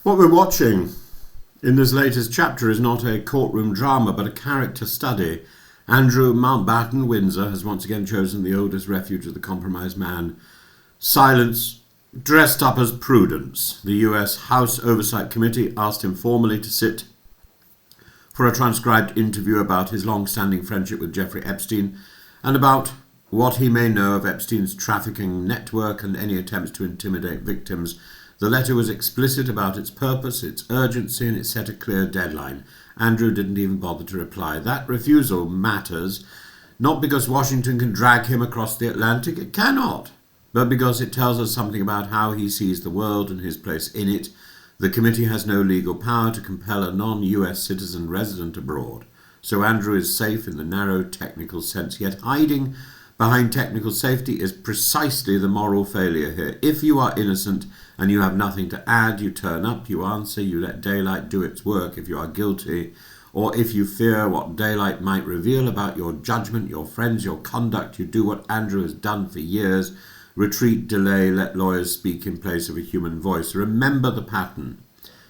What we're watching in this latest chapter is not a courtroom drama, but a character study. Andrew Mountbatten Windsor has once again chosen the oldest refuge of the compromised man. Silence dressed up as prudence. The US House Oversight Committee asked him formally to sit for a transcribed interview about his long-standing friendship with Jeffrey Epstein and about what he may know of Epstein's trafficking network and any attempts to intimidate victims. The letter was explicit about its purpose, its urgency, and it set a clear deadline. Andrew didn't even bother to reply. That refusal matters, not because Washington can drag him across the Atlantic, it cannot, but because it tells us something about how he sees the world and his place in it. The committee has no legal power to compel a non-US citizen resident abroad, so Andrew is safe in the narrow technical sense, yet hiding behind technical safety is precisely the moral failure here. If you are innocent and you have nothing to add, you turn up, you answer, you let daylight do its work. If you are guilty, or if you fear what daylight might reveal about your judgment, your friends, your conduct, you do what Andrew has done for years. Retreat, delay, let lawyers speak in place of a human voice. Remember the pattern.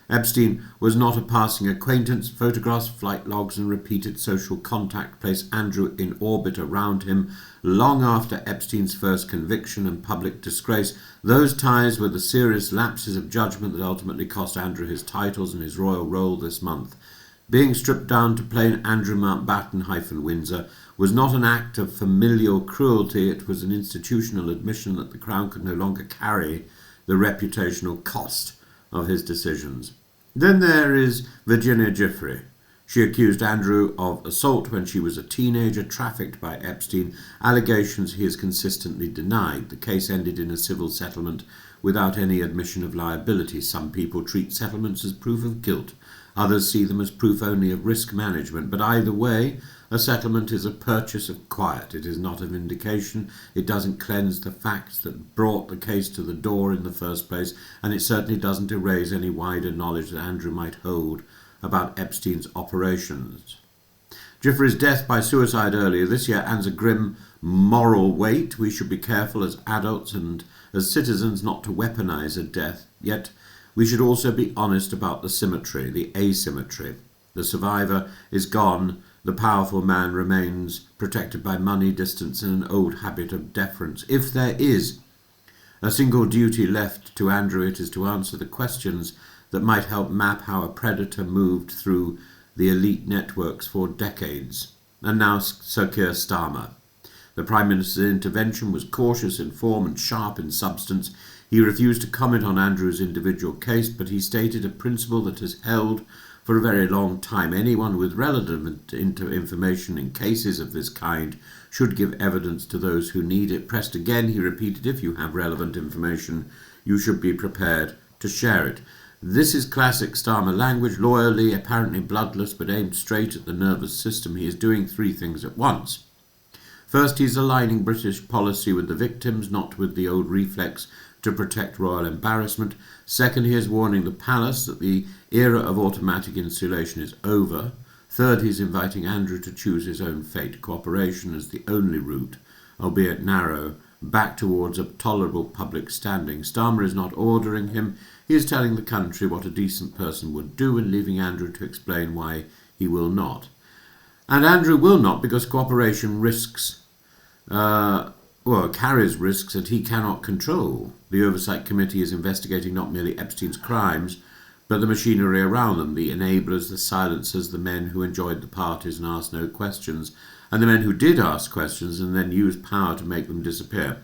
Epstein was not a passing acquaintance. Photographs, flight logs, and repeated social contact place Andrew in orbit around him long after Epstein's first conviction and public disgrace. Those ties were the serious lapses of judgment that ultimately cost Andrew his titles and his royal roll this month. Being stripped down to plain Andrew Mountbatten-Windsor was not an act of familial cruelty. It was an institutional admission that the Crown could no longer carry the reputational cost of his decisions. Then there is Virginia Giuffre. She accused Andrew of assault when she was a teenager, trafficked by Epstein, allegations he has consistently denied. The case ended in a civil settlement without any admission of liability. Some people treat settlements as proof of guilt. Others see them as proof only of risk management. But either way, a settlement is a purchase of quiet. It is not a vindication. It doesn't cleanse the facts that brought the case to the door in the first place, and it certainly doesn't erase any wider knowledge that Andrew might hold about Epstein's operations. Giuffre's death by suicide earlier this year adds a grim moral weight. We should be careful as adults and as citizens not to weaponize a death, yet we should also be honest about the symmetry, the asymmetry. The survivor is gone. The powerful man remains protected by money, distance, and an old habit of deference. If there is a single duty left to Andrew, it is to answer the questions that might help map how a predator moved through the elite networks for decades. And now Sir Keir Starmer. The Prime Minister's intervention was cautious in form and sharp in substance. He refused to comment on Andrew's individual case, but he stated a principle that has held for a very long time. Anyone with relevant information in cases of this kind should give evidence to those who need it. Pressed again, he repeated, if you have relevant information, you should be prepared to share it. This is classic Starmer language, loyally, apparently bloodless, but aimed straight at the nervous system. He is doing three things at once. First, he's aligning British policy with the victims, not with the old reflex to protect royal embarrassment. Second, he is warning the palace that the era of automatic insulation is over. Third, he's inviting Andrew to choose his own fate. Cooperation is the only route, albeit narrow, back towards a tolerable public standing. Starmer is not ordering him. He is telling the country what a decent person would do and leaving Andrew to explain why he will not. And Andrew will not, because cooperation carries risks that he cannot control. The Oversight Committee is investigating not merely Epstein's crimes, but the machinery around them, the enablers, the silencers, the men who enjoyed the parties and asked no questions, and the men who did ask questions and then used power to make them disappear.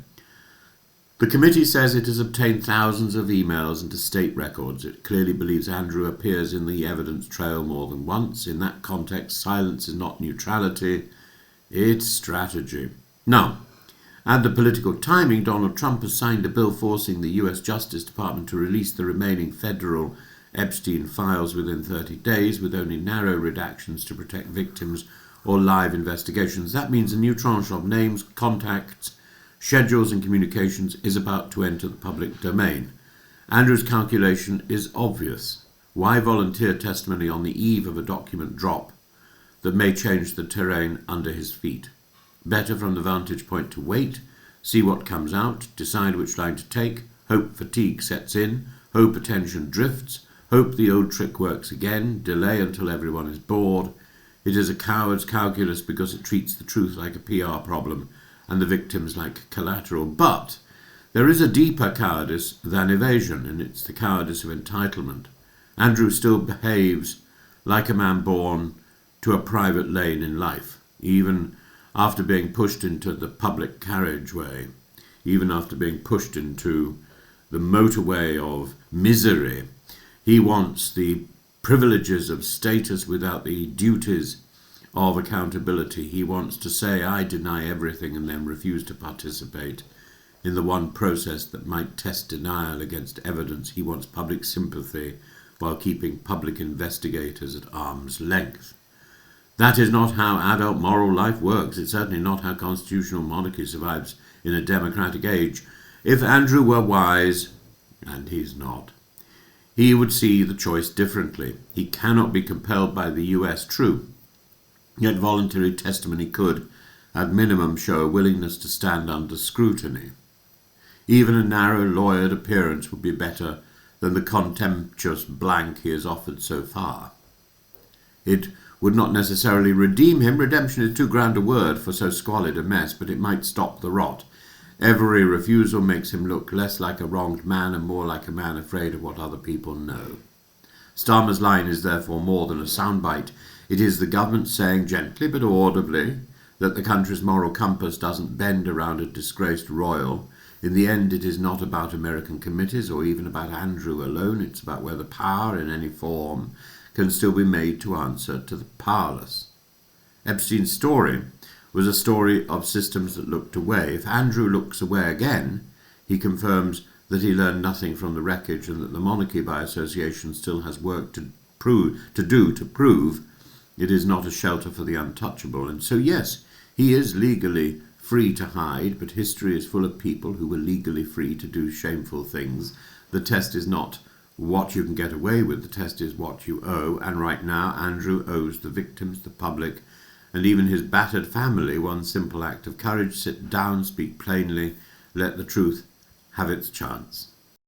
The committee says it has obtained thousands of emails into state records. It clearly believes Andrew appears in the evidence trail more than once. In that context, silence is not neutrality, it's strategy. Now, add the political timing. Donald Trump has signed a bill forcing the US Justice Department to release the remaining federal Epstein files within 30 days, with only narrow redactions to protect victims or live investigations. That means a new tranche of names, contacts, schedules and communications is about to enter the public domain. Andrew's calculation is obvious. Why volunteer testimony on the eve of a document drop that may change the terrain under his feet? Better from the vantage point to wait, see what comes out, decide which line to take. Hope fatigue sets in, hope attention drifts, Hope the old trick works again. Delay until everyone is bored. It is a coward's calculus because it treats the truth like a PR problem and the victims like collateral. But there is a deeper cowardice than evasion, and it's the cowardice of entitlement. Andrew still behaves like a man born to a private lane in life, even after being pushed into the public carriageway, even after being pushed into the motorway of misery. He wants the privileges of status without the duties of accountability. He wants to say, I deny everything, and then refuse to participate in the one process that might test denial against evidence. He wants public sympathy while keeping public investigators at arm's length. That is not how adult moral life works. It's certainly not how constitutional monarchy survives in a democratic age. If Andrew were wise, and he's not, he would see the choice differently. He cannot be compelled by the US, true, yet voluntary testimony could, at minimum, show a willingness to stand under scrutiny. Even a narrow lawyered appearance would be better than the contemptuous blank he has offered so far. It would not necessarily redeem him. Redemption is too grand a word for so squalid a mess, but it might stop the rot. Every refusal makes him look less like a wronged man and more like a man afraid of what other people know. Starmer's line is therefore more than a soundbite. It is the government saying gently but audibly that the country's moral compass doesn't bend around a disgraced royal. In the end, it is not about American committees or even about Andrew alone. It's about whether power in any form can still be made to answer to the powerless. Epstein's story was a story of systems that looked away. If Andrew looks away again, he confirms that he learned nothing from the wreckage and that the monarchy by association still has work to prove it is not a shelter for the untouchable. And so yes, he is legally free to hide, but history is full of people who were legally free to do shameful things. The test is not what you can get away with, the test is what you owe, and right now Andrew owes the victims, the public, and even his battered family one simple act of courage. Sit down, speak plainly, let the truth have its chance.